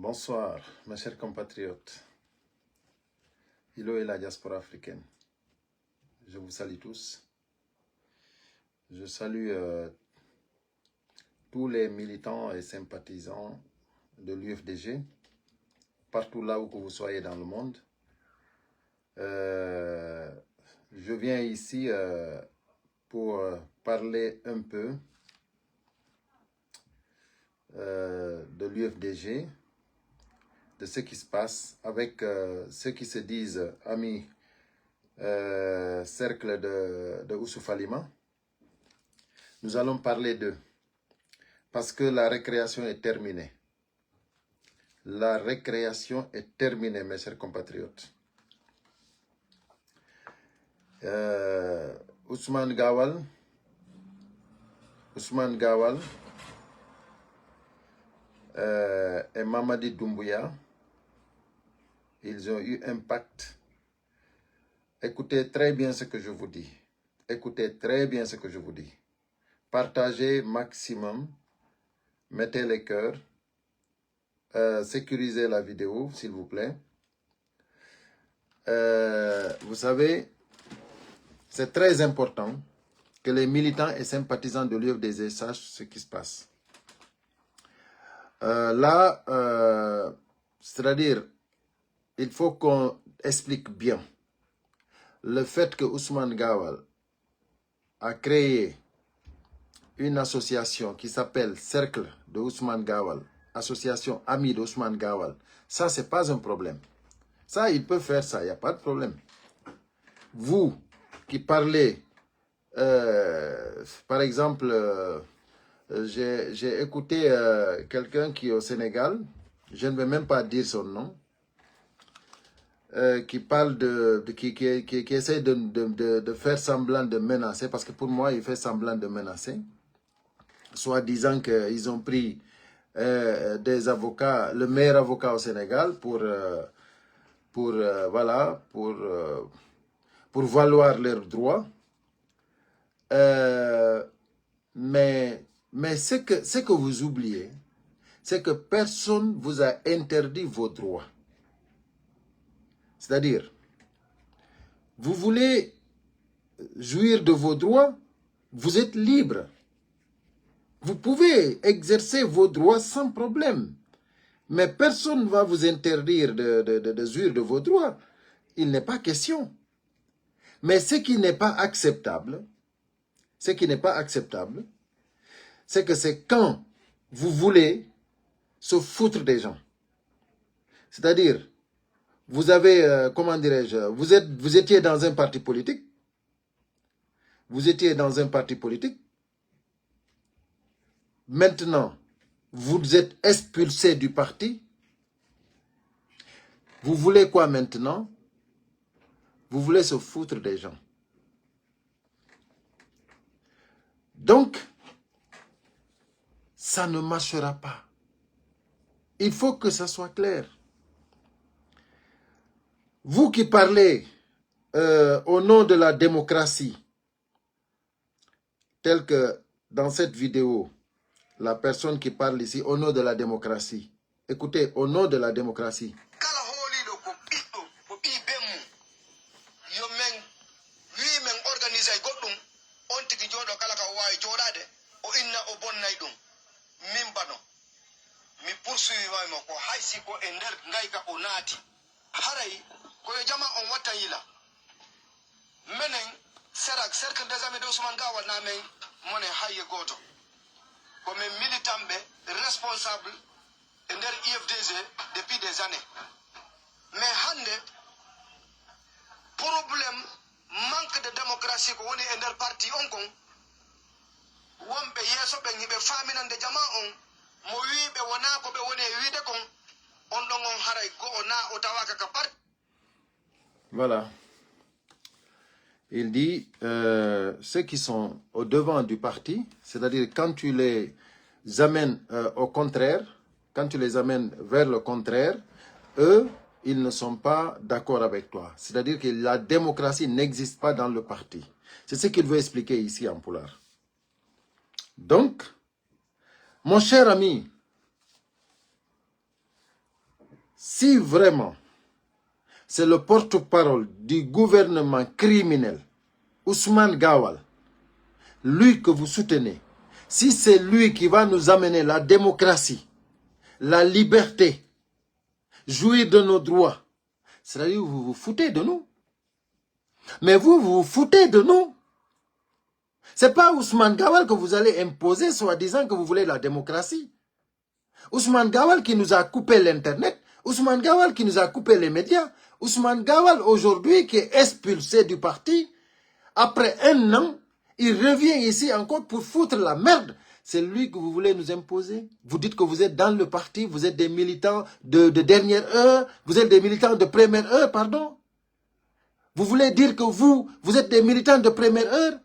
Bonsoir, mes chers compatriotes. Ilo et la diaspora africaine. Je vous salue tous. Je salue tous les militants et sympathisants de l'UFDG, partout là où que vous soyez dans le monde. Je viens ici pour parler un peu de l'UFDG, de ce qui se passe avec ceux qui se disent amis cercle de Oussouf Alima. Nous allons parler d'eux parce que la récréation est terminée. La récréation est terminée, mes chers compatriotes. Ousmane Gawal et Mamadi Doumbouya, ils ont eu un pacte. Écoutez très bien ce que je vous dis. Écoutez très bien ce que je vous dis. Partagez maximum. Mettez les cœurs. Sécurisez la vidéo, s'il vous plaît. Vous savez, c'est très important que les militants et sympathisants de l'UFDG sachent ce qui se passe. C'est-à-dire, il faut qu'on explique bien le fait que Ousmane Gawal a créé une association qui s'appelle Cercle de Ousmane Gawal, association Amis d'Ousmane Gawal. Ça, ce n'est pas un problème. Ça, il peut faire ça, il n'y a pas de problème. Vous qui parlez, par exemple, j'ai écouté quelqu'un qui est au Sénégal, je ne vais même pas dire son nom, qui parle qui essaie de faire semblant de menacer, parce que pour moi, il fait semblant de menacer, soit disant qu'ils ont pris des avocats, le meilleur avocat au Sénégal pour valoir leurs droits. Mais ce que vous oubliez, c'est que personne ne vous a interdit vos droits. C'est-à-dire, vous voulez jouir de vos droits, vous êtes libre. Vous pouvez exercer vos droits sans problème. Mais personne ne va vous interdire de jouir de vos droits. Il n'est pas question. Mais ce qui n'est pas acceptable, c'est que c'est quand vous voulez se foutre des gens. C'est-à-dire, vous avez, comment dirais-je, vous étiez dans un parti politique. Maintenant, vous êtes expulsé du parti. Vous voulez quoi maintenant? Vous voulez se foutre des gens. Donc, ça ne marchera pas. Il faut que ça soit clair. Vous qui parlez au nom de la démocratie, tel que dans cette vidéo, la personne qui parle ici au nom de la démocratie. Écoutez, au nom de la démocratie. Cercle des amis d'Ousmane Gawal na men mone haye goto ko men militant responsable der IFDG depuis des années mais hande problème manque de démocratie ko woni der parti on kon wombe yeso be ngibe faminande jama on mo wiibe wona ko be woni wiide kon on don on haray go na o tawaka ka parti. Voilà. Il dit, ceux qui sont au devant du parti, c'est-à-dire quand tu les amènes au contraire, quand tu les amènes vers le contraire, eux, ils ne sont pas d'accord avec toi. C'est-à-dire que la démocratie n'existe pas dans le parti. C'est ce qu'il veut expliquer ici en Poulard. Donc, mon cher ami, Si vraiment c'est le porte-parole du gouvernement criminel, Ousmane Gawal, lui que vous soutenez, si c'est lui qui va nous amener la démocratie, la liberté, jouir de nos droits, c'est-à-dire que vous vous foutez de nous. Mais vous vous foutez de nous. C'est pas Ousmane Gawal que vous allez imposer, soi-disant que vous voulez la démocratie. Ousmane Gawal qui nous a coupé l'Internet, Ousmane Gawal qui nous a coupé les médias, Ousmane Gawal aujourd'hui qui est expulsé du parti, après 1 an, il revient ici encore pour foutre la merde. C'est lui que vous voulez nous imposer. Vous dites que vous êtes dans le parti, vous êtes des militants de dernière heure, vous êtes des militants de première heure, pardon. Vous voulez dire que vous êtes des militants de première heure?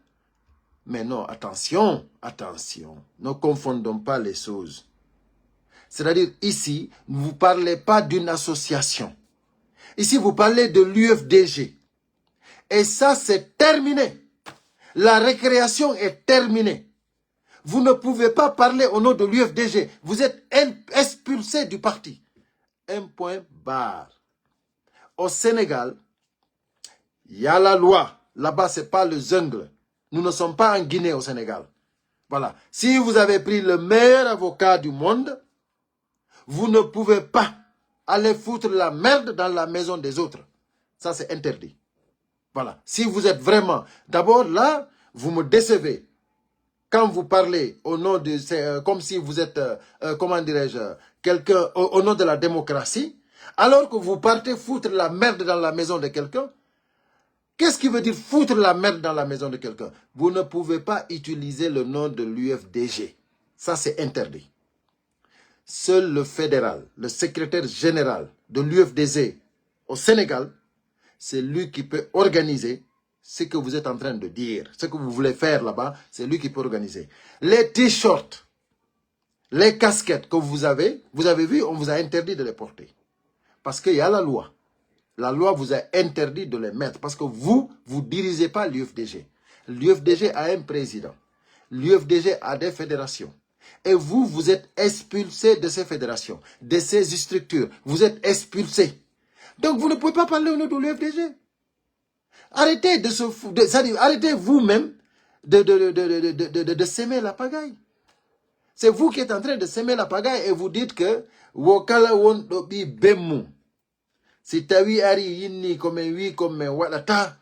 Mais non, attention, attention, ne confondons pas les choses. C'est-à-dire ici, vous ne parlez pas d'une association. Ici, vous parlez de l'UFDG. Et ça, c'est terminé. La récréation est terminée. Vous ne pouvez pas parler au nom de l'UFDG. Vous êtes expulsé du parti. Un point barre. Au Sénégal, il y a la loi. Là-bas, ce n'est pas le jungle. Nous ne sommes pas en Guinée au Sénégal. Voilà. Si vous avez pris le meilleur avocat du monde, vous ne pouvez pas aller foutre la merde dans la maison des autres. Ça, c'est interdit. Voilà. Si vous êtes vraiment... D'abord, là, vous me décevez. Quand vous parlez au nom de... comme si vous êtes, comment dirais-je, quelqu'un au nom de la démocratie, alors que vous partez foutre la merde dans la maison de quelqu'un. Qu'est-ce qui veut dire foutre la merde dans la maison de quelqu'un? Vous ne pouvez pas utiliser le nom de l'UFDG. Ça, c'est interdit. Seul le fédéral, le secrétaire général de l'UFDG au Sénégal, c'est lui qui peut organiser ce que vous êtes en train de dire. Ce que vous voulez faire là-bas, c'est lui qui peut organiser. Les t-shirts, les casquettes que vous avez vu, on vous a interdit de les porter. Parce qu'il y a la loi. La loi vous a interdit de les mettre parce que vous ne dirigez pas l'UFDG. L'UFDG a un président. L'UFDG a des fédérations. Et vous, vous êtes expulsé de ces fédérations, de ces structures. Vous êtes expulsé. Donc, vous ne pouvez pas parler au nom de l'UFDG. Arrêtez de se foutre, arrêtez vous-même de s'aimer la pagaille. C'est vous qui êtes en train de s'aimer la pagaille et vous dites que Wokala won dobi bemu. Si tawi ari yinni comme wi comme wadata.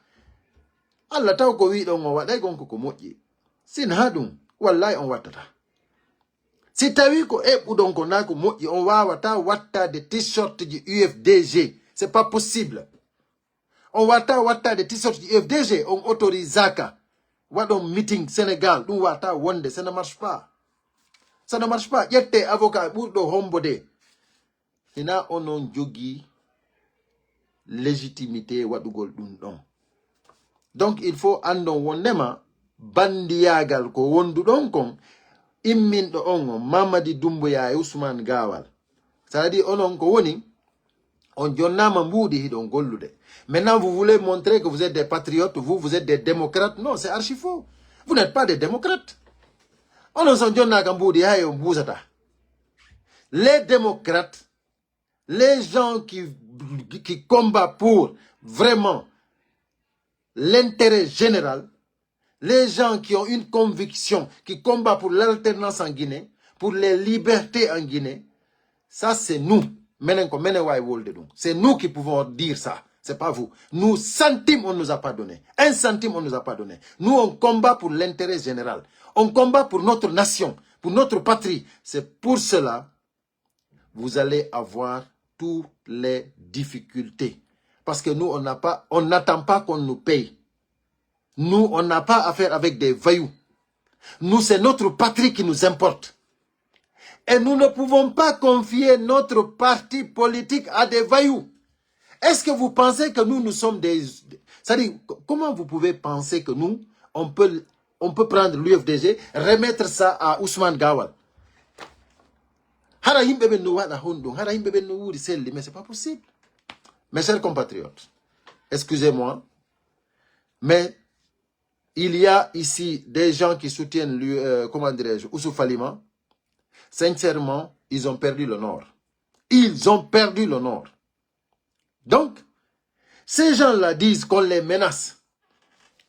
Allah taw ko wi don o wadai gonko ko moƴƴi. Sin hadum wallahi on wattata. Si tawi ko eɓɓudon ko na ko moƴƴi on wawata wattade t-shirt ji UFDG. C'est pas possible. On watta des t-shirts du UFDG, on autorisaka. Wadon meeting Sénégal, nous wata wonde, ça ne marche pas. Ça ne marche pas. Yette avocat burdo hombode. Ina onon jogi légitimité wadugol dun don. Donc il faut andon wonema bandiyagal ko wondudon kon immin do on Mamadi Doumbouya e Ousmane Gawal. C'est-à-dire onon ko woni on jonnama mbuudi hidon gollude. Maintenant, vous voulez montrer que vous êtes des patriotes, vous êtes des démocrates. Non, c'est archi faux. Vous n'êtes pas des démocrates. Les démocrates, les gens qui combattent pour vraiment l'intérêt général, les gens qui ont une conviction, qui combattent pour l'alternance en Guinée, pour les libertés en Guinée, ça c'est nous. C'est nous qui pouvons dire ça. C'est pas vous. Nous, centimes, on ne nous a pas donné. 1 centime, on ne nous a pas donné. Nous, on combat pour l'intérêt général. On combat pour notre nation, pour notre patrie. C'est pour cela, vous allez avoir toutes les difficultés. Parce que nous, on n'attend pas qu'on nous paye. Nous, on n'a pas affaire avec des voyous. Nous, c'est notre patrie qui nous importe. Et nous ne pouvons pas confier notre parti politique à des voyous. Est-ce que vous pensez que nous sommes des... C'est-à-dire, comment vous pouvez penser que nous, on peut prendre l'UFDG, remettre ça à Ousmane Gawal? Mais c'est pas possible. Mes chers compatriotes, excusez-moi, mais il y a ici des gens qui soutiennent, comment dirais-je, Ousou Falima. Sincèrement, ils ont perdu le nord. Ils ont perdu le nord. Donc, ces gens-là disent qu'on les menace.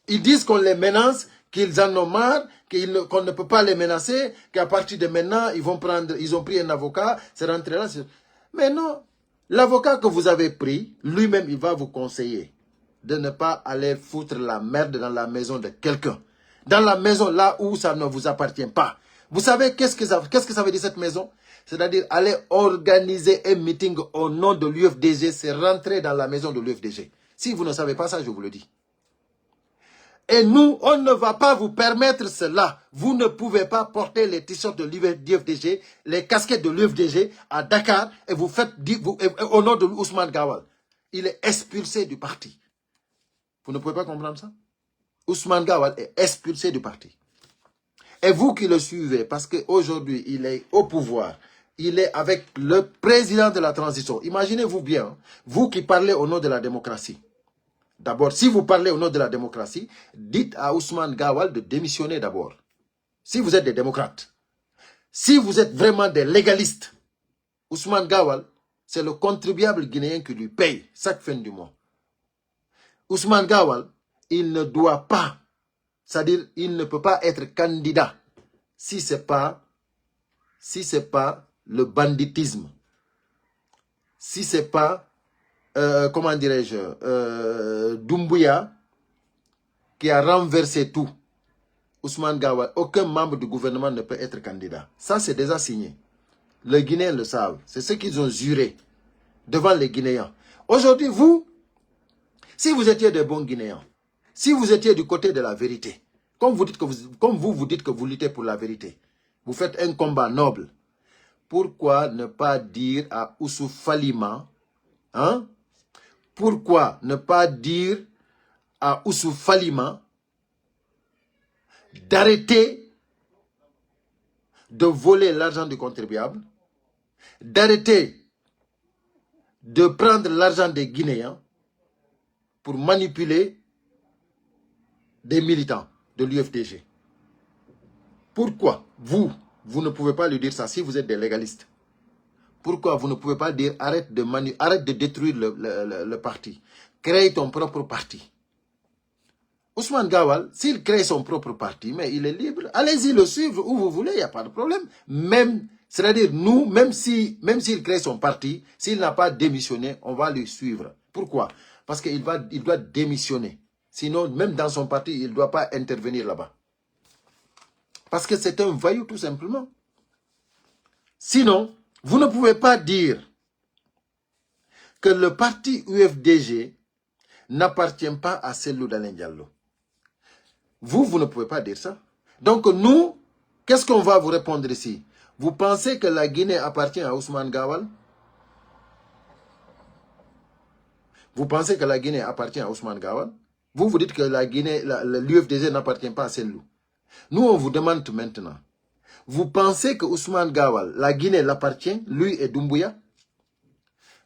Ils disent qu'on les menace, qu'ils en ont marre, qu'on ne peut pas les menacer, qu'à partir de maintenant, ils ont pris un avocat, c'est rentré là. Mais non, l'avocat que vous avez pris, lui-même, il va vous conseiller de ne pas aller foutre la merde dans la maison de quelqu'un. Dans la maison là où ça ne vous appartient pas. Vous savez qu'est-ce que ça veut dire cette maison? C'est-à-dire aller organiser un meeting au nom de l'UFDG, c'est rentrer dans la maison de l'UFDG. Si vous ne savez pas ça, je vous le dis. Et nous, on ne va pas vous permettre cela. Vous ne pouvez pas porter les t-shirts de l'UFDG, les casquettes de l'UFDG à Dakar et vous faites au nom de Ousmane Gawal. Il est expulsé du parti. Vous ne pouvez pas comprendre ça? Ousmane Gawal est expulsé du parti. Et vous qui le suivez, parce qu'aujourd'hui, il est au pouvoir, il est avec le président de la transition. Imaginez-vous bien, vous qui parlez au nom de la démocratie. D'abord, si vous parlez au nom de la démocratie, dites à Ousmane Gawal de démissionner d'abord. Si vous êtes des démocrates. Si vous êtes vraiment des légalistes, Ousmane Gawal, c'est le contribuable guinéen qui lui paye chaque fin du mois. Ousmane Gawal, il ne doit pas, c'est-à-dire il ne peut pas être candidat si ce n'est pas le banditisme, si ce n'est pas, comment dirais-je, Doumbouya qui a renversé tout. Ousmane Gawal, aucun membre du gouvernement ne peut être candidat. Ça, c'est déjà signé. Les Guinéens le savent. C'est ce qu'ils ont juré devant les Guinéens. Aujourd'hui, vous, si vous étiez des bons Guinéens, si vous étiez du côté de la vérité, comme vous dites que vous luttez pour la vérité, vous faites un combat noble, pourquoi ne pas dire à Ousou Falima, hein? Pourquoi ne pas dire à Ousou Falima d'arrêter de voler l'argent du contribuable, d'arrêter de prendre l'argent des Guinéens pour manipuler des militants de l'UFDG. Pourquoi vous ne pouvez pas lui dire ça si vous êtes des légalistes? Pourquoi vous ne pouvez pas dire arrête de détruire le parti, crée ton propre parti? Ousmane Gawal, s'il crée son propre parti, mais il est libre, allez-y le suivre où vous voulez, il n'y a pas de problème. Même, c'est-à-dire nous, même s'il crée son parti, s'il n'a pas démissionné, on va le suivre. Pourquoi? Parce qu'il doit démissionner. Sinon, même dans son parti, il ne doit pas intervenir là-bas. Parce que c'est un voyou tout simplement. Sinon, vous ne pouvez pas dire que le parti UFDG n'appartient pas à Cellou Dalein Diallo. Vous ne pouvez pas dire ça. Donc nous, qu'est-ce qu'on va vous répondre ici? Vous pensez que la Guinée appartient à Ousmane Gawal? Vous pensez que la Guinée appartient à Ousmane Gawal? Vous dites que la Guinée, l'UFDG n'appartient pas à Cellou. Nous, on vous demande maintenant. Vous pensez que Ousmane Gawal, la Guinée l'appartient, lui et Doumbouya?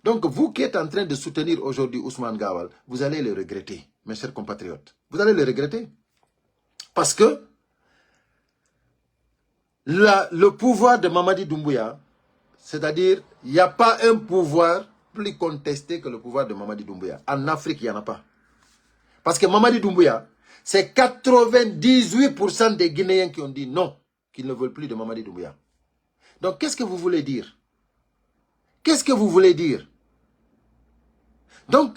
Donc vous qui êtes en train de soutenir aujourd'hui Ousmane Gawal, vous allez le regretter, mes chers compatriotes. Vous allez le regretter. Parce que le pouvoir de Mamadi Doumbouya, c'est-à-dire, il n'y a pas un pouvoir plus contesté que le pouvoir de Mamadi Doumbouya. En Afrique, il n'y en a pas. Parce que Mamadi Doumbouya, c'est 98% des Guinéens qui ont dit non, qu'ils ne veulent plus de Mamadi Doumbouya. Donc, qu'est-ce que vous voulez dire? Qu'est-ce que vous voulez dire? Donc,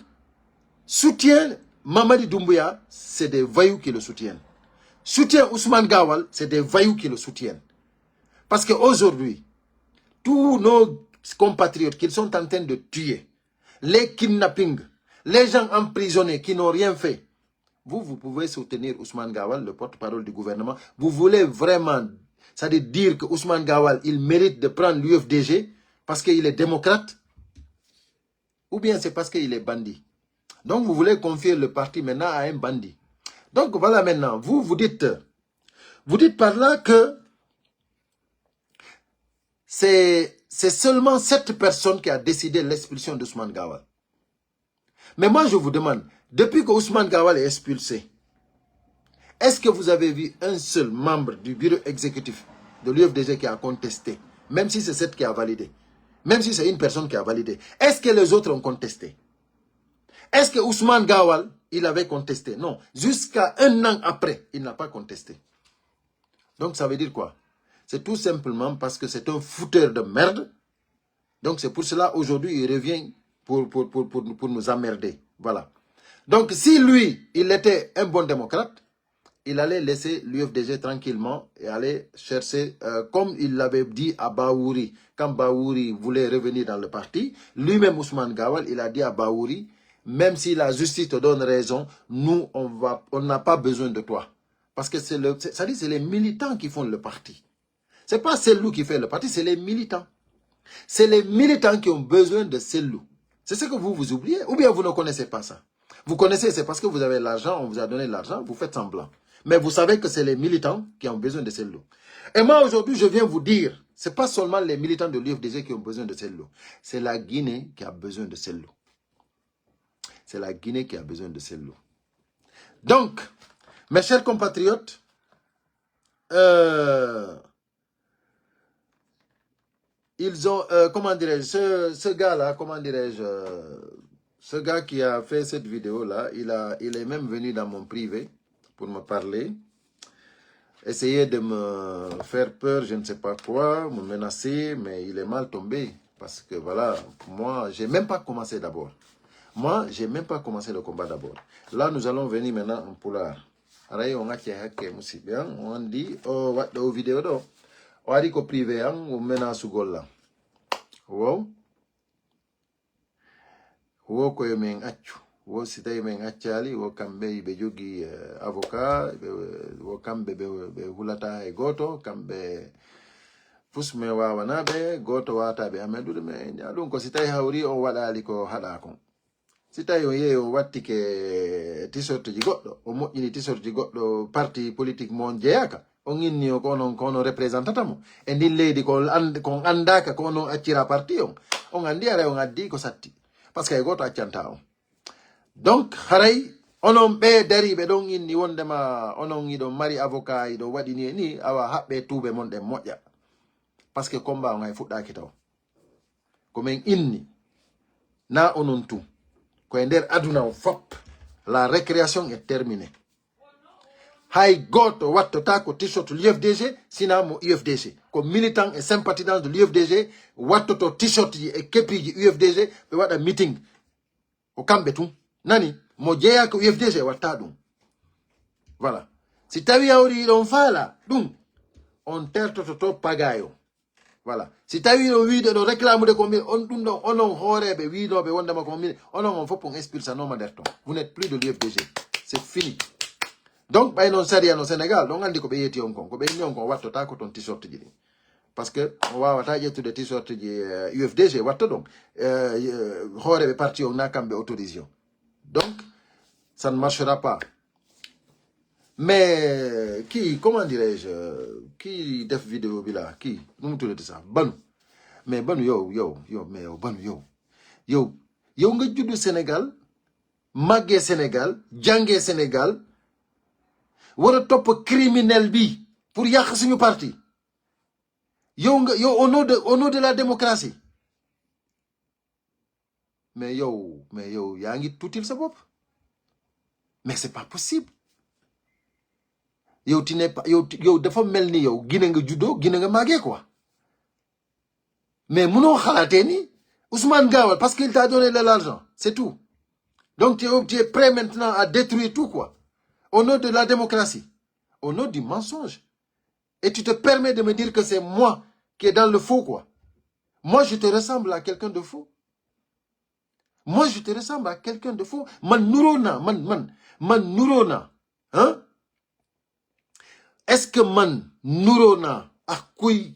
soutien Mamadi Doumbouya, c'est des voyous qui le soutiennent. Soutien Ousmane Gawal, c'est des voyous qui le soutiennent. Parce qu'aujourd'hui, tous nos compatriotes qu'ils sont en train de tuer, les kidnappings, les gens emprisonnés qui n'ont rien fait, vous pouvez soutenir Ousmane Gawal, le porte-parole du gouvernement. Vous voulez vraiment, c'est-à-dire dire que Ousmane Gawal, il mérite de prendre l'UFDG parce qu'il est démocrate? Ou bien c'est parce qu'il est bandit? Donc vous voulez confier le parti maintenant à un bandit. Donc voilà maintenant, vous dites par là que c'est seulement cette personne qui a décidé l'expulsion d'Ousmane Gawal. Mais moi je vous demande, depuis que Ousmane Gawal est expulsé, est-ce que vous avez vu un seul membre du bureau exécutif de l'UFDG qui a contesté, même si c'est cette qui a validé? Même si c'est une personne qui a validé. Est-ce que les autres ont contesté? Est-ce que Ousmane Gawal, il avait contesté? Non. Jusqu'à un an après, il n'a pas contesté. Donc ça veut dire quoi? C'est tout simplement parce que c'est un fouteur de merde. Donc c'est pour cela, aujourd'hui, il revient pour nous emmerder. Voilà. Donc si lui, il était un bon démocrate, il allait laisser l'UFDG tranquillement et aller chercher, comme il l'avait dit à Baouri, quand Baouri voulait revenir dans le parti, lui-même Ousmane Gawal, il a dit à Baouri, même si la justice te donne raison, nous, on n'a pas besoin de toi. Parce que c'est les militants qui font le parti. Ce n'est pas Sellou qui fait le parti, c'est les militants. C'est les militants qui ont besoin de Sellou. C'est ce que vous oubliez, ou bien vous ne connaissez pas ça. Vous connaissez, c'est parce que vous avez l'argent, on vous a donné l'argent, vous faites semblant. Mais vous savez que c'est les militants qui ont besoin de Sellou. Et moi, aujourd'hui, je viens vous dire, ce n'est pas seulement les militants de l'UFDG qui ont besoin de Sellou. C'est la Guinée qui a besoin de Sellou. C'est la Guinée qui a besoin de Sellou. Donc, mes chers compatriotes, ils ont, comment dirais-je, ce gars-là, comment dirais-je, ce gars qui a fait cette vidéo-là, il est même venu dans mon privé pour me parler, essayer de me faire peur, je ne sais pas quoi, me menacer, mais il est mal tombé. Parce que voilà, moi, je n'ai même pas commencé d'abord. Moi, je n'ai même pas commencé le combat d'abord. Là, nous allons venir maintenant en poulard. On dit, oh, what the vidéo, on a dit qu'au privé, on menace au là. Wow. Wow, ko yemen accu. Wo sitay men accali wo kambe be jogi avocat wo kambe be hulata e goto kambe fusme wawana be goto wata be amedude me nyadum ko sitay hawri o wadali ko hada kon sitay o yeyo watti ke t-shirt ji goddo o moƴƴini t-shirt ji goddo parti politique mon jeyaka on inni o kono kono représentanta mo e ndi leydi ko andaka kono accira parti on andi ara on addi ko satti parce que goto accanta on. Donc, haray, onon be dari be don inni wondema onon ido mari avocat ido wadi ni awa habbe tube mon de moƴƴa. Parce que combat on ay fuddaki taw. Ko men inni na onon tu ko ender aduna o fop la récréation est terminée. Hay goto wattota ko t-shirt l'UFDG sina mo UFDG ko militant et sympathisant de l'UFDG wattoto t-shirt et kepi UFDG be wada meeting o kambe tu nani mo jeya ko UFDG watta dum voilà si tawi awri don fala dum on tertoto to pagayo voilà si tawi o wiide do réclamude ko mil on dum don onon horebe wiidobe wondama ko mil onon on fopon expulsa no maderton vous n'êtes plus de l'UFDG c'est fini. Donc bay non sariya no Sénégal don andi ko be yeti on ko be nyon ko wattota ko ton t-shirt ji parce que on wawata ƴettude t-shirt ji UFDG watta donc horebe parti on na kambe autorisation. Donc, ça ne marchera pas. Mais, qui, comment dirais-je, qui def vidéo là, qui, nous tout de ça, Banu. Mais Banu, mais Banu, yo, nga juddu Sénégal, magge Sénégal, jangé Sénégal, wara top criminel bi, pour yak suñu parti. Yo, au nom de la démocratie. Mais yo, yaa ngi tuutil sa bopp. Mais c'est pas possible. Yo, tu n'es pas, yo, dafa melni yo, Guinée nga judo, Guinée nga magé quoi. Mais muno khalaté ni Ousmane Gawal parce qu'il t'a donné de l'argent, c'est tout. Donc tu es prêt maintenant à détruire tout quoi. Au nom de la démocratie, au nom du mensonge. Et tu te permets de me dire que c'est moi qui est dans le faux quoi. Moi je te ressemble à quelqu'un de faux. Moi, je te ressemble à quelqu'un de faux. Man nurona. Hein? Est-ce que man nurona a kuy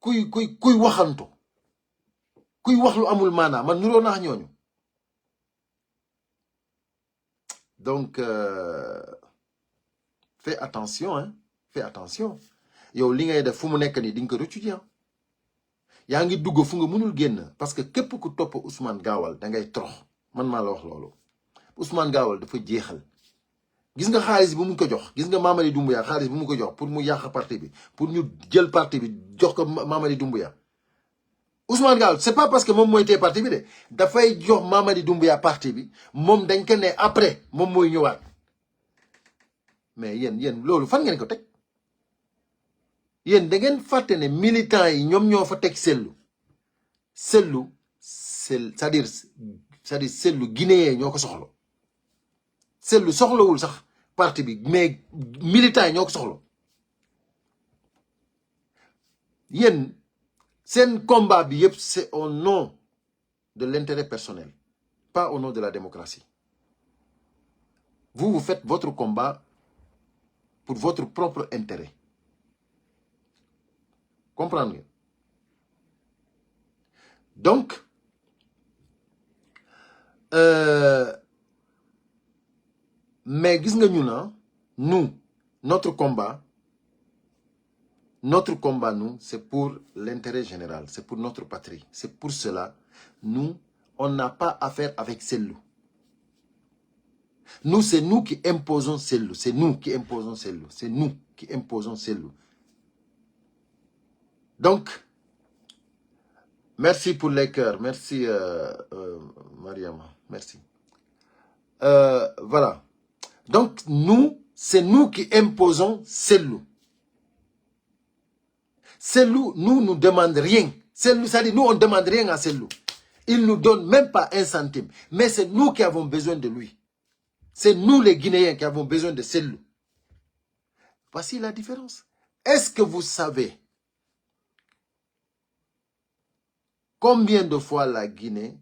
waxanto? Kuy wax lu amul mana. Man nurona ñooñu. Donc, fais attention, hein? Fais attention. Yow li ngay def fu mu nekk ni di nga ko rëccu ji yaa ngi dugg fu nga mënul génn parce que képp ku topp Ousmane Gawal da ngay torox man maa la wax loolu Ousmane Gawal dafa jeexal gis nga xaalis bu mu ko jox gis nga Mamadi Doumbouya xaalis bu mu ko jox pour mu yàq parti bi pour ñu jël parti bi jox ko Mamadi Doumbouya Ousmane Gawal c'est pas parce que moom mooy tee parti bi de dafay jox Mamadi Doumbouya parti bi moom dañ ko ne après moom mooy ñëwaat mais yéen loolu fan ngeen ko teg yéen da ngeen fàtte ne militants yi ñoom ñoo fa teg sellu c'est-à-dire sellu guinéen ñoo ko soxla sellu soxlawul sax parti bi mais militants yi ñoo ko soxla yéen seen combat bi yëpp c'est au nom de l'intérêt personnel pas au nom de la démocratie vous faites votre combat pour votre propre intérêt comprendre ngeen donc mais gis nga ñu na nous notre combat nous c'est pour l'intérêt général c'est pour notre patrie c'est pour cela nous on n'a pas affaire avec Sellu nous c'est nous qui imposons Sellu c'est nous qui imposons Sellu donc merci pour les cœurs merci Mariama merci voilà donc nous c'est nous qui imposons Sellu nous demande rien Sellu ça dit nous on demande rien à Sellu il nous donne même pas un centime mais c'est nous qui avons besoin de lui c'est nous les Guinéens qui avons besoin de Sellu voici la différence est-ce que vous savez combien de fois la Guinée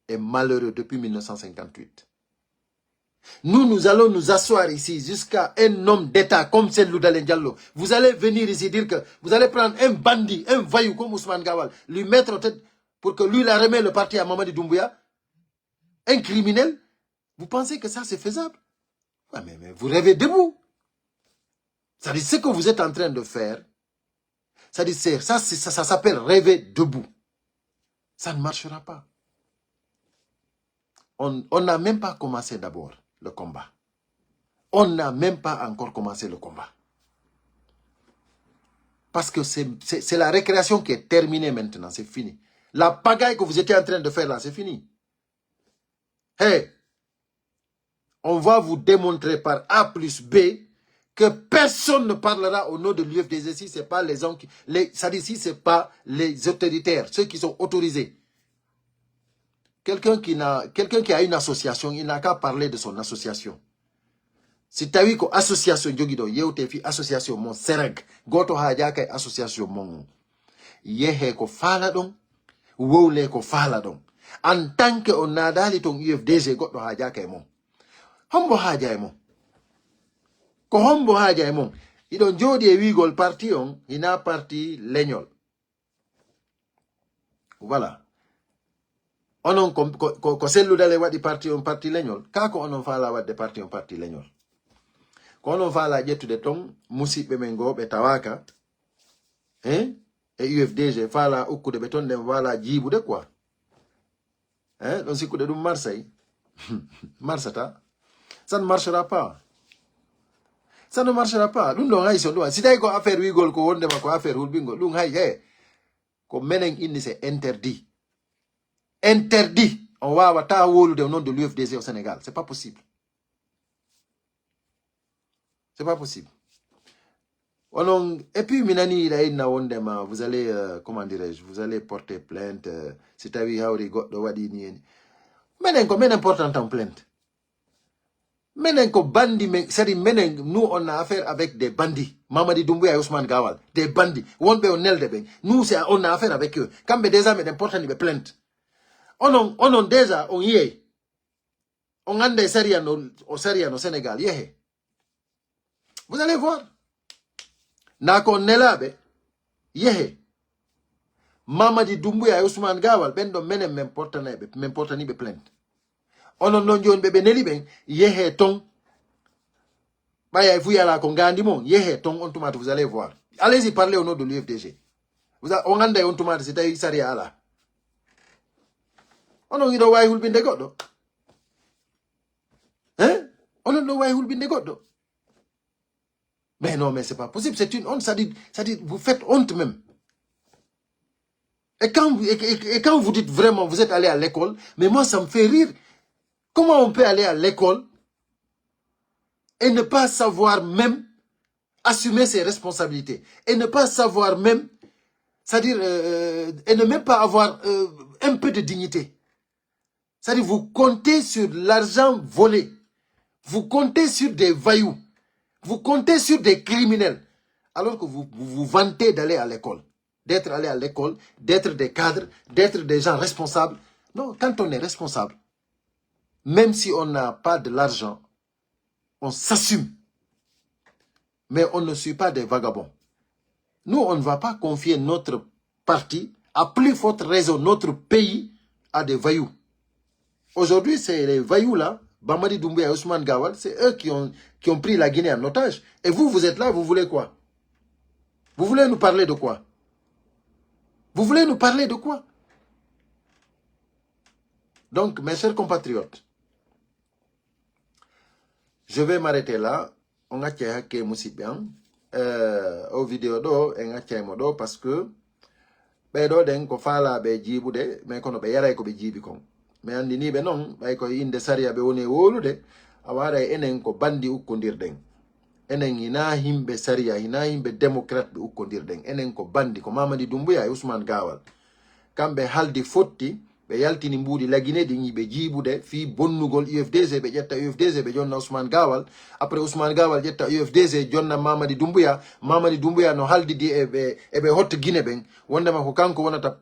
est malheureuse depuis 1958? Nous allons nous asseoir ici jusqu'à un homme d'État comme Cellou Dalein Diallo. Vous allez venir ici dire que vous allez prendre un bandit, un voyou comme Ousmane Gawal, lui mettre en tête pour que lui la remet le parti à Mamadi Doumbouya. Un criminel. Vous pensez que ça c'est faisable? Ouais, mais vous rêvez debout. Ça dit ce que vous êtes en train de faire. Ça dit ça s'appelle rêver debout. Ça ne marchera pas. On n'a même pas commencé d'abord le combat. On n'a même pas encore commencé le combat. Parce que c'est la récréation qui est terminée maintenant, c'est fini. La pagaille que vous étiez en train de faire là, c'est fini. Hey, on va vous démontrer par A plus B que personne ne parlera au nom de l'UFDG si ce n'est pas les hommes qui... Ça dit si ce n'est pas les autoritaires, ceux qui sont autorisés. Quelqu'un qui a une association, il n'a qu'à parler de son association. Si tu as eu une association, association, mon sereg, goto hajaka association, mon yehe ko fala don, wole ko fala don. En tant que on a dali ton UFDG, goto hajaka mon. Hombo haja mon. Ko hombo haja mon. Idon jodi e wigol parti on, ina parti leñol. Voilà. Onon ko Cellou Dalein waɗi parti on parti leñol kako onon faala wadde parti on parti leñol ko onon faala ƴettude ton musidɓe men go ɓe tawaka e UFDG faala ukkude ɓe ton nden faala jiibude quoi ɗon sikkude ɗum marsay marsata ça ne marchera pas ça ne marchera pas ɗum ɗon hay so ɗum si tawi ko affaire wigol ko wondema ko affaire hulɓingol ɗum hay ko menen inni c'est interdit. Interdit. On va avoir au nom de l'UFDG au Sénégal. C'est pas possible. C'est pas possible. Et puis, Minani, vous allez, comment dirais-je, vous allez porter plainte. Si tu as vu, mais n'importe en plainte. Mais nous, on a affaire avec des bandits. Mamadi Doumbouya et Ousmane Gawal. Des bandits. Nous, on a affaire avec eux. Quand des hommes n'importe une plainte. On déjà, on y est. On a des séries au Sénégal. Vous allez voir. Nakon Nelabe. Mamadi Doumbouya et Ousmane Gawal. Bendo menem m'importe ni be plainte. On non yon bebe neli ben. Ton. Baya fouya la kongandi mon. Ton on tomate. Vous allez voir. Allez-y parler au nom de l'UFDG. On a des on tomate. C'est Isari Allah. On don't know why who'll be the god. Hein? On don't know why who'll be the god. Mais non, mais c'est pas possible. C'est une honte. Ça dit, vous faites honte même. Et quand vous dites vraiment, vous êtes allé à l'école, mais moi, ça me fait rire. Comment on peut aller à l'école et ne pas savoir même assumer ses responsabilités, et ne pas savoir même, c'est-à-dire, et ne même pas avoir un peu de dignité. C'est-à-dire, vous comptez sur l'argent volé, vous comptez sur des voyous, vous comptez sur des criminels, alors que vous vantez d'aller à l'école, d'être allé à l'école, d'être des cadres, d'être des gens responsables. Non, quand on est responsable, même si on n'a pas de l'argent, on s'assume. Mais on ne suit pas des vagabonds. Nous, on ne va pas confier notre parti, à plus forte raison notre pays, à des voyous. Aujourd'hui, c'est les voyous là, Bamadi Doumbouya et Ousmane Gawal, c'est eux qui ont pris la Guinée en otage. Et vous, vous êtes là, vous voulez quoi? Vous voulez nous parler de quoi? Vous voulez nous parler de quoi? Donc, mes chers compatriotes, je vais m'arrêter là. On a tché bien. Au vidéo do, on a tché modo parce que be do den ko fala be jibude mais kono be yara ko be jibi kon mais andi ni be non bay ko inde sariya be woni wolude awara enen ko bandi ukkondirden enen ina himbe sariya ina himbe démocrate be ukkondirden enen ko bandi ko Mamadi Doumbouya e Ousmane Gawal kambe haldi fotti be yaltini mbudi lagine di nyi be jibude fi bonnugol UFDG be jetta UFDG be jonna Ousmane Gawal après Ousmane Gawal jetta UFDG jonna Mamadi Doumbouya no haldi di ebe hot Guinée ben wondema ko kanko wonata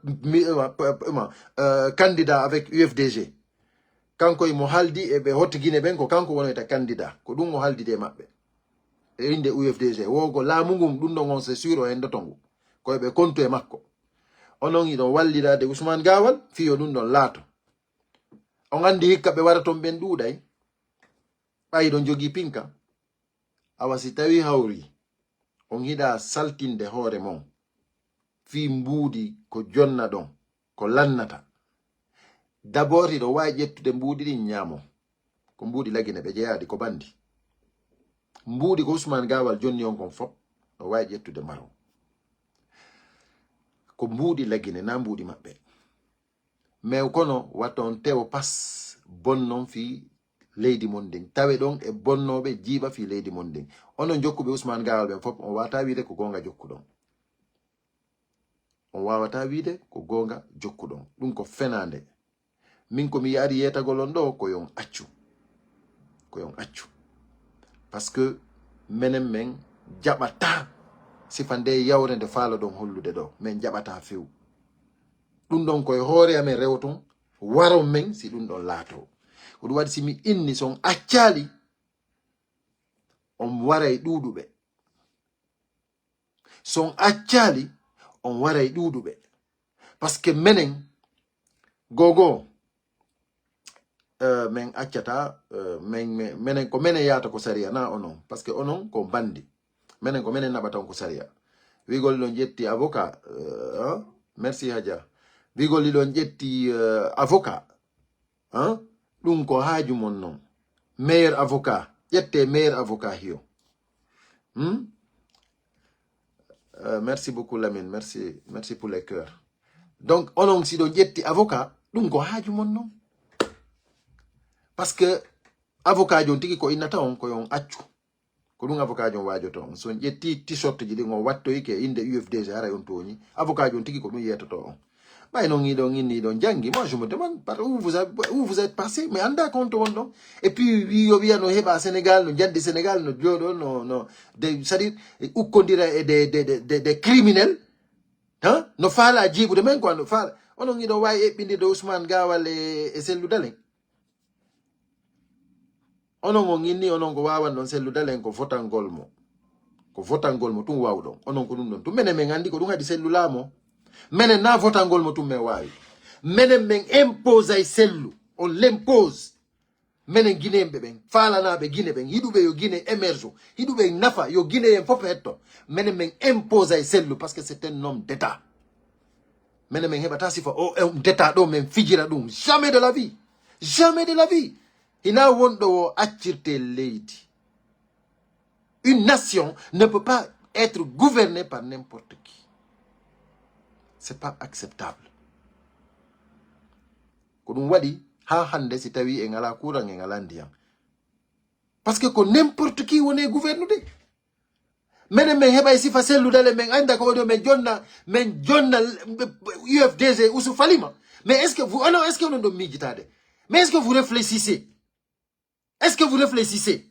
candidat avec UFDG kanko mo haldi ebe hot Guinée ben ko kanko wonata candidat ko dum mo haldi de mabbe e inde UFDG wogo lamugum dum do ngon c'est sûr o endotongu ko be konto e makko onon idon wallirade Ousmane Gawal fiyo ɗum ɗon laato on andi hikka ɓe wara ton ɓen ɗuuɗay ɓayi ɗon jogi pinka awa si tawi hawri on hiɗa saltinde hoore mon fi mbuudi ko jonna ɗon ko lannata d'abord iɗo wawi ƴettude mbuudi ɗin ñaamo ko mbuudi lagine ɓe jeyadi ko bandi mbuudi ko Ousmane Gawal jonni on kon fop o wawi ƴettude maro ko mbuudi lagine na mbuudi maɓɓe mais kono waton tewo pas bonnon fi leydi mon ndin tawe ɗon e bonnoɓe jiiɓa fi leydi mon ndin onon jokkuɓe Ousmane Gawal ɓen fof on wawata wiide ko gonga jokkuɗon on wawata wiide ko gonga jokkuɗon ɗum ko fenande min komi yaari yetagol on ɗo koyon accu parce que menen men jaɓata sifa nde yawre nde faala ɗon hollude ɗo min jaɓata few ɗum ɗon koye hoore amen rewton waron men si ɗum ɗon laato ko ɗum waɗi simi inni son accali on waray ɗuuɗuɓe son accali on waray ɗuuɗuɓe parce que menen gogo men accata menen ko menen yata ko sariya na onon parce que onon ko bandi menen ko menen naɓatan ko sariya wigol ɗon ƴetti avocat merci Hadja wigol ɗon ƴetti avocat ɗum ko haaju mon non meilleur avocat ƴette meilleur avocat hiyo merci beaucoup Lamine merci pour les cœurs donc onon si ɗon ƴetti avocat ɗum ko haaju mon non parce que avocat jon tigi ko innata on koyon accu ko ɗum avocat jon wajoto on so ƴetti t-shirt ji ɗin o wattoyke inde UFDG ara on toñi avocat jon tigi ko ɗum yetoto on ɓay non iɗon inni ɗon jangi moi je me demande par où vous êtes passé mais anda compte on ɗon et puis wiyo wiya no heɓa Sénégal no jandi Sénégal no jooɗo no c'est-à-dire ukkodira e des criminels no faala jiibude men quoi no faala onon iɗon wawi eɓɓindirde Ousmane Gawal e selludalen onon on inni onon ko wawan ɗon selludalen ko votangol mo tum wawɗon onon ko ɗum ɗon tum menen men andi ko ɗum haɗi sellulamo menen na votangol mo tum men wawi menen men impose ay sellu on l'impose menen guinéemɓe ɓen falanaɓe guiné ɓen hiɗuɓe yo guiné émerge hiɗuɓe nafa yo guiné en fof hetto menen men impose ay sellu parce que c'est un homme d'état menen men heɓata sifa o d'état ɗo men fijira ɗum jamais de la vie ina wonɗo o accirte leydi une nation ne peut pas être gouvernée par n'importe qui c'est pas acceptable ko dum wadi ha hande si tawi e ngala courant e ngala ndiyam parce que ko n'importe qui woni gouvernude menen men heɓay sifa selludale men anda ko waɗi men jonna UFDG Ousou Falima mais est-ce que vous alors est-ce que on do mijitade mais est-ce que vous réfléchissez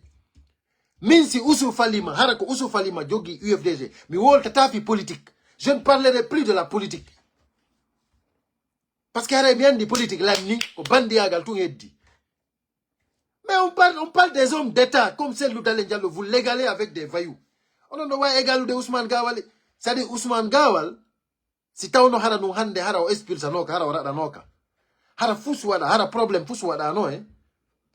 min si Ousou Falima hara ko Ousou Falima jogi UFDG mi woltata fi politique je ne parlerai plus de la politique parce que hara mi andi politique lanni ko bandiyagal tun heddi mais on parle des hommes d'État comme celle d'Oudalé Diallo vous l'égalez avec des voyous on ne va égaler de Ousmane Gawal c'est-à-dire Ousmane Gawal si tawno hara no hande hara o expulsa noka hara wada noka hara fusu wada hara problème fusu wada no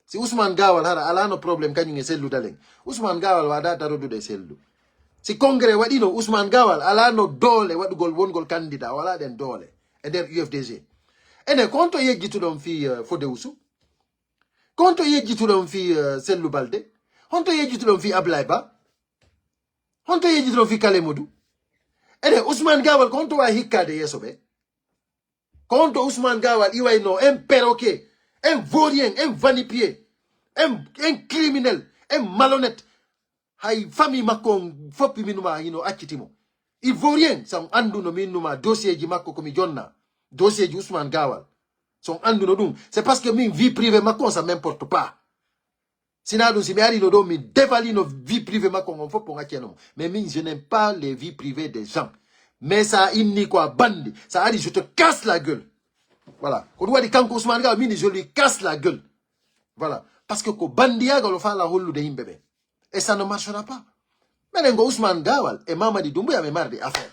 si Ousmane Gawal hara alano problème kanyum e sellu dalen Ousmane Gawal wada darodude sellu si congrès wadino Ousmane Gawal alano dole wadugol wongol candidat wala den dole e der UFDG ene konto yejjitudon fi Fodé Ousou konto yejjitudon fi Sellu Balde honto yejjitudon fi Ablaye Ba honto yejjitudon fi Kale Modou ene Ousmane Gawal konto wa hikkade yeso be konto Ousmane Gawal iwayno un perroquet un vaurien un vanipier un criminel un malhonnête hay famille makko foppi minuma hino accitimo il vaut rien sam anduno minuma dossier ji makko komi jonna dossier ji Ousmane Gawal son anduno dum c'est parce que min vie privée makko ça m'importe pas sinadou si mi ari no do mi dévalino vie privée makko on foppo ngatieno mais min je n'aime pas les vies privées des gens mais ça inni quoi bandi ça a dit je te casse la gueule voilà ko wadi kanko Ousmane Gawal min je lui casse la gueule voilà parce que ko bandiya galo fa la hollude himbe be et ça ne marchera pas mais ngo Ousmane Gawal et Mamadi Doumbouya me mardi affaire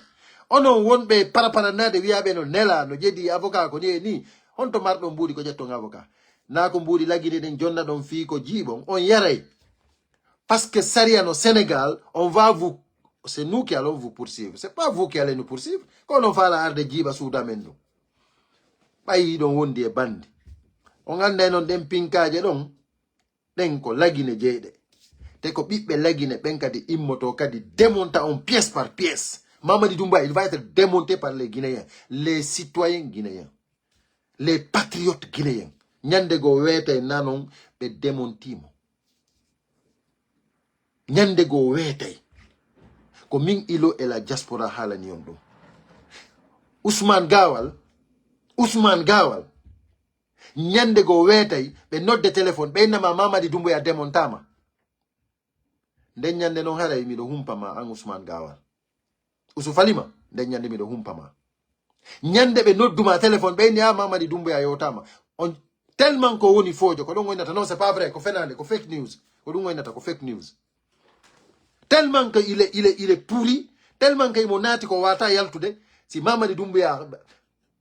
ono wonbe paraparanade wiabe no nela no jedi avocat ko ni honto mardo mbudi ko jetto avocat na ko mbudi lagide den jonna don fi ko jibon on yaray parce que Saria no Sénégal on va vous c'est nous qui allons vous poursuivre c'est pas vous qui allez nous poursuivre quand on va la arde jiba souda menno bayi don wondi e bandi on anda non den pinkaaje don den ko lagine jeyde te ko bibbe lagine ben kadi immoto kadi démonta on pièce par pièce Mamadi Doumbouya il va être démonté par les Guinéens les citoyens guinéens les patriotes guinéens nyande go wete nanon be démontimo nyande go wete ko min ilo e la diaspora halani on do Ousmane Gawal nyande go wete be nodde téléphone be nama Mamadi Doumbouya démontama den nyande non haray mi do humpama an Ousmane Gawal Ousou Falima den nyande mi do humpama nyande be nodduma téléphone be ni Mamadi Doumbouya yotama on tellement ko woni fojo ko don wonata non c'est pas vrai ko fenande ko fake news ko dum wonata ko fake news tellement que il est pourri tellement que mo nati ko wata yaltude si Mamadi Doumbouya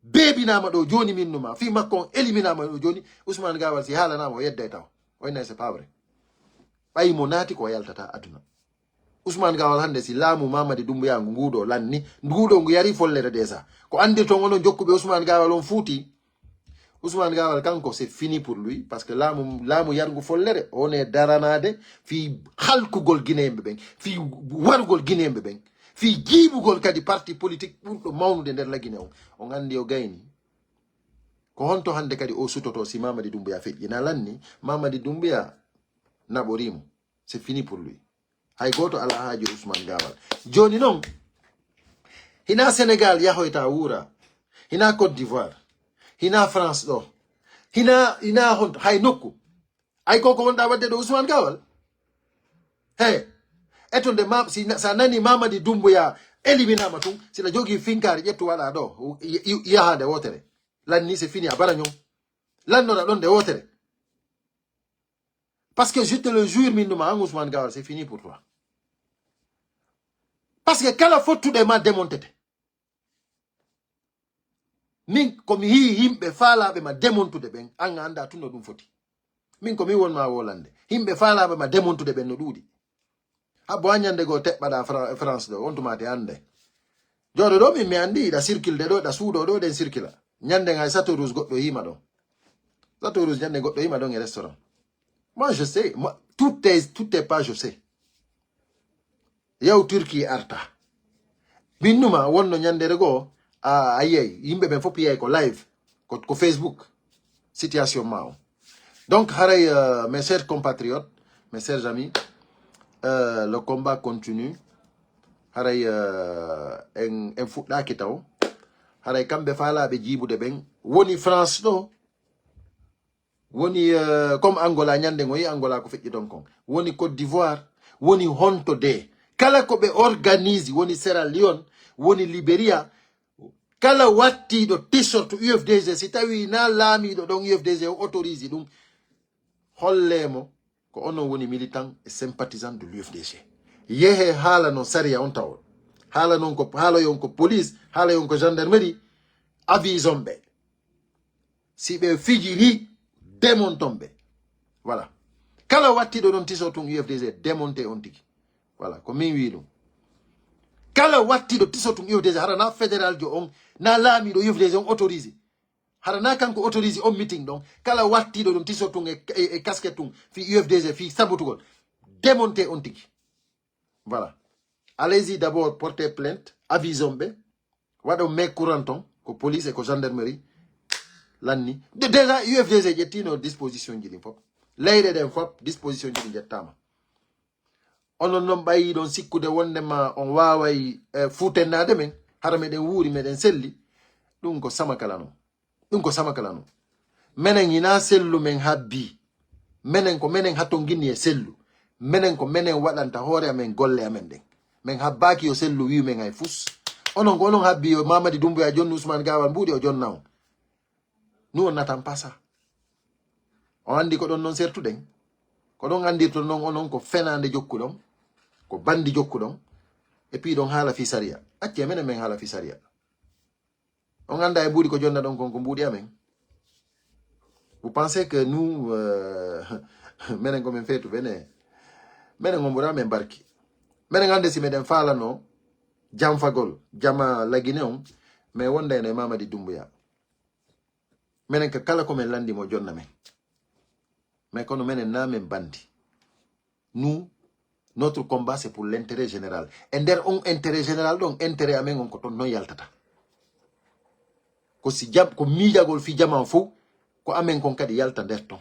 bebi nama do joni minnuma fi makko eliminama do joni Ousmane Gawal si halana mo yedde taw wonna c'est pas vrai bayi mo nati ko yaltata aduna Ousmane Gawal hande si laamu Mamadi Doumbouya ngudo lanni ngudo ngu yari follere desa ko andi to ngono jokkube Ousmane Gawal on fuuti Ousmane Gawal kanko c'est fini pour lui parce que laamu yargu follere on est daranade fi halkugol guinéembe ben fi wargol guinéembe ben fi jibugol kadi parti politique pour do mawnude der la Guinée on andi o gayni ko honto hande kadi o sutoto si Mamadi Doumbouya fejjina lanni Mamadi Doumbouya naborimo c'est fini pour lui hay goto ala haaji Ousmane Gawal joni non hina Sénégal yahoyta wura hina Côte d'Ivoire hina France do hina honto hay nokku ay koko wonda wadde do Ousmane Gawal hey etonde sa nani Mamadi Doumbouya eliminama tum sila jogi finkari ƴettu waɗa ɗo yahade wotere lanni c'est fini a barañon lannoɗa ɗon de wotere parce que je te le jure minnuma an Ousmane Gawal c'est fini pour toi parce que kala fottuɗe ma démontete min komi hi himɓe faalaɓe ma démontude ɓen an anda tunno ɗum foti min komi wonma wolande himɓe faalaɓe ma démontude ɓen no ɗuuɗi habbo ha ñande go teɓɓaɗa France ɗo wontumate ande joɗo ɗo min mi andi ɗa circule de ɗo ɗa suuɗo ɗo ɗen circula ñande ngay Satorus goɗɗo yima ɗon Satorus ñande goɗɗo yima ɗon e restaurant moi je sais moi, tout est pas je sais yaw Turquie arta minnuma wonno ñandere go aye yimbe ben fop yey ko live ko Facebook situation mao. Donc haray mes chers compatriotes, mes chers amis, le combat continue. Haray en fuɗɗa kitaw haray kamɓe faalaɓe jiibude ɓen woni France ɗo woni comme Angola ñande ngoyi Angola ko feƴƴi ɗon kon woni Côte d'Ivoire woni honto de kala ko ɓe organise woni Sierra Leone woni Liberia kala wattiɗo t-shirt UFDG si tawi na laamiɗo ɗon UFDG autorise ɗum hollemo ko onon woni militant et sympathisant de l'UFDG yehe haala non saria on taw haala non ko haala yon ko police haala yon ko gendarmerie avison ɓe si ɓe fijiri démonton ɓe voilà kala wattiɗo ɗon tiso tun UFDG démonté on tigi voilà ko min wi ɗum kala wattiɗo tiso tun UFDG hara na fédéral jo on na laamiɗo UFDG on autorise hara na kanko autorise on meeting ɗon kala wattiɗo ɗon tiso tun e casquette tun fi UFDG fi sabotugol démonté on tigi voilà allez-y d'abord porter plainte avison ɓe waɗo mai couranton ko police et ko gendarmerie lanni déjà UFDG ƴettino disposition ji ɗin fof leyɗe ɗen fof disposition ji ɗi ƴettama onon noon ɓayi ɗon sikkude wondema on waway futennade men hara meɗen wuuri meɗen selli ɗum ko samakala non ɗum ko samakala non menen ina sellu men habbi menen ko menen hatto ginni e sellu menen ko menen waɗanta hoore amen golle amen ɗen min habbaki yo sellu wi men hay fus onon ko onon habbi yo Mamadi Doumbouya jonni Ousmane Gawal mbuɗi o jonna on nous on n'attend pas ça on andi ko ɗon noon sertuɗen ko ɗon andirto noon onon ko fenande jokkuɗon ko bandi jokkuɗon et puis ɗon haala fi saria acce menen men haala fi saria on anda e mbuɗi ko jonna ɗon kon ko mbuɗi amen vous pensez que nous menen ko men feetu bene menen on ɓura men barki menen ande si meɗen falano jamfagol jama lagine on mais wonda ene Mamadi Doumbouya menen ka kala ko men landimo jonna men mais kono menen na men bandi nous notre combat c'est pour l'intérêt général et nder on intérêt général ɗon intérêt amen on ko ton non yaltata ko si jam ko miijagol fi jaman fo ko amen kon kadi yalta nder ton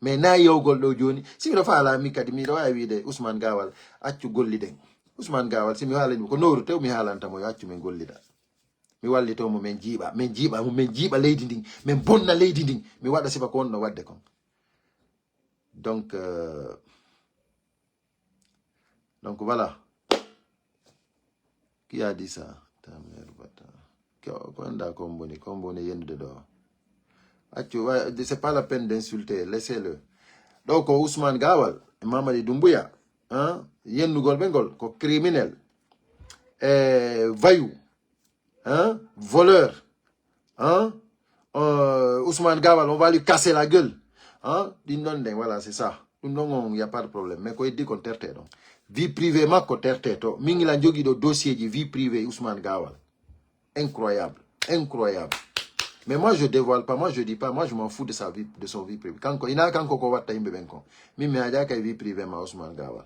mais na yewgol ɗo joni si miɗo faala mi kadi miɗo wawi wiide Ousmane Gawal accu golliɗen Ousmane Gawal si mi haalani ko nowru tew mi haalantamo yo accu men gollida mi wallitomo min jiiɓa leydi ndin min bonna leydi ndin mi waɗa sifa ko wonno wadde kon donc voilà qui a dit ça ta mère bata ko anda komboni yendude ɗo accu c'est pas la peine d'insulter laissez-le donc Ousmane Gawal Mamadi Doumbouya yennugol ɓe ngol ko criminel voyou voleur Ousmane Gawal on va lui casser la gueule ɗin ɗon ɗen voilà c'est ça ɗum ɗon on y a pas de problème mais ko heddi kon terte ɗon vie privée makko terte to min ila joguiɗo dossier ji vie privée Ousmane Gawal incroyable mais moi je dévoile pas, moi je dis pas, moi je m'en fous de sa vie, de son vie privée. Kanko ina kanko ko watta yimbe ben kon. Mi mi aja kay vie privée ma Ousmane Gawal.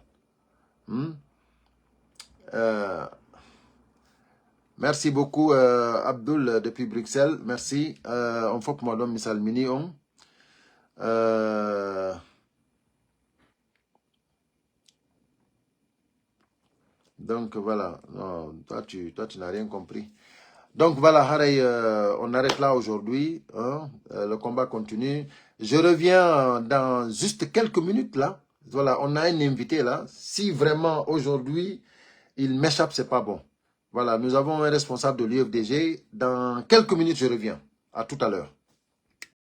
Merci beaucoup Abdul depuis Bruxelles, merci. On faut que moi donne misal mini on. Donc voilà, non, toi tu n'as rien compris. Donc voilà, Haray, on arrête là aujourd'hui. Le combat continue. Je reviens dans juste quelques minutes là. Voilà, on a un invité là. Si vraiment aujourd'hui il m'échappe, c'est pas bon. Voilà, nous avons un responsable de l'UFDG. Dans quelques minutes, je reviens. À tout à l'heure.